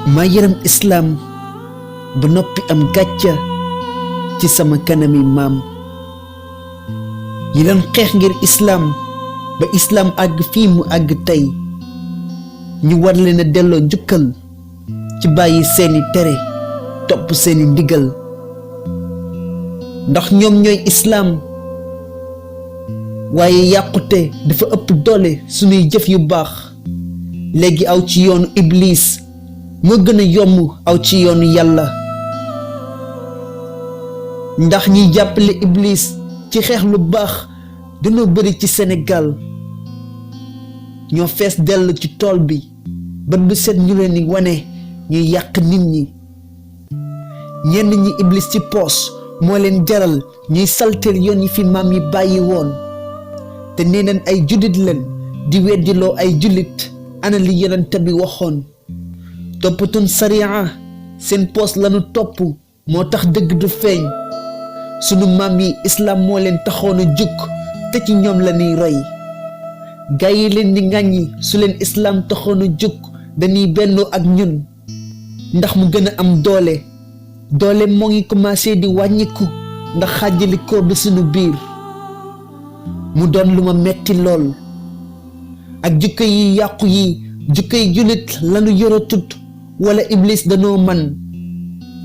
maa yërëm islaam ba noppi am gàcca ci sama kanami maam yi doon xeex ngir islaam ba islaam àgg fii mu àgg tey ñu war leen a delloo njukkal ci bàyyi seeni tere topp seeni ndigal ndax ñoom ñooy islaam waaye yàqute dafa ëpp doole sunuy jëf yu baax léegi aw ci yoonu iblis moo gën a yomb aw ci yoonu yàlla ndax ñiy jàppale iblis ci xeex lu baax dañoo bari ci Sénégal ñoo fees dell ci tool bi ba du set ñu leen di wane ñuy yàq nit ñi ñenn ñi iblis ci poos moo leen jaral ñuy salteel yoon yi fi maam yi bàyyi woon te nee neen ay jullit leen di weddiloo ay jullit ana li yonent bi waxoon toppatun sariya seen poos lanu topp moo tax dëgg du feeñ sunu maam yi islaam moo leen taxoon a jukk te ci ñoom la ñuy roy gaa yi leen di ŋàññi su leen islaam taxoon a jukk dañuy bennoo ak ñun ndax mu gën a am doole moo ngi commencé di wàññiku ndax xàjjalikoo bi sunu biir mu doon lu ma metti lool ak jukko yi yàqu yi jukko yi jullit lanu yoratut wala iblis danoo man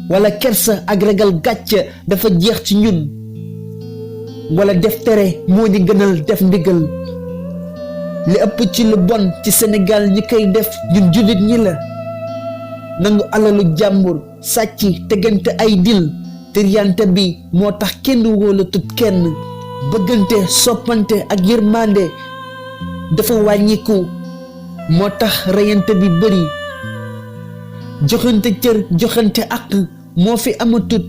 wala kersa ak ragal gàcce dafa jeex ci ñun wala def tere moo ñu gënal def ndigal li ëpp ci lu bon ci Sénégal ñi koy def ñun jullit ñi la nangu alalu jàmbur sàcc tegante ay dil tiryante bi moo tax kenn wóolatut kenn bëggante soppante ak yërmande dafa wàññiku moo tax reyante bi bëri joxante cër joxante àq moo fi amatut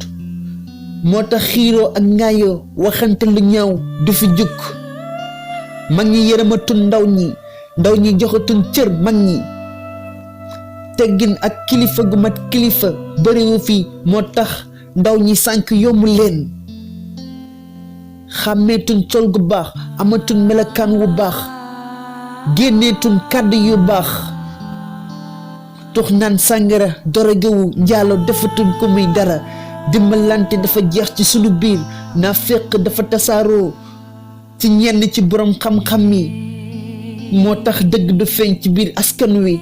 moo tax xiiroo ak ŋaayoo waxante lu ñaaw du fi jukk mag ñi yërëmatun ndaw ñi joxatun cër mag ñi teggin ak kilifa gu mat kilifa bëriwu fi moo tax ndaw ñi sànk yomb leen xàmmeetun col gu baax amatun melokaan wu baax génneetun kàddu yu baax tux naan sàngara dorogewu njaalo defatun ko muy dara dimbalante dafa jeex ci sunu biir naaféq dafa tasaaroo ci ñenn ci borom xam-xam yi moo tax dëgg du feeñ ci biir askan wi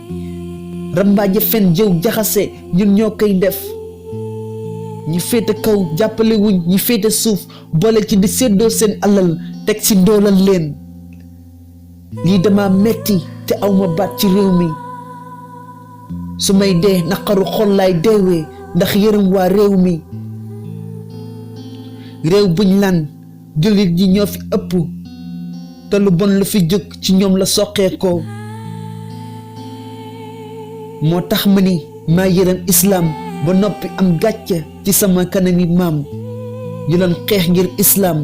rambaaje fen jëw jaxase ñun ñoo koy def ñi féete kaw jàppale wuñ ñi féete suuf boole ci di séddoo seen alal teg ci ndoolal leen lii dama metti te awma baat ci réew mi su may dee naqaru xol laay deewee ndax yërëm waa réew mi réew buñ lan jullit yi ñoo fi ëpp te lu bon lu fi jóg ci ñoom la soqee ko moo tax ma ni maa yërëm islaam ba noppi am gàcce ci sama kanami maam yu doon xeex ngir islaam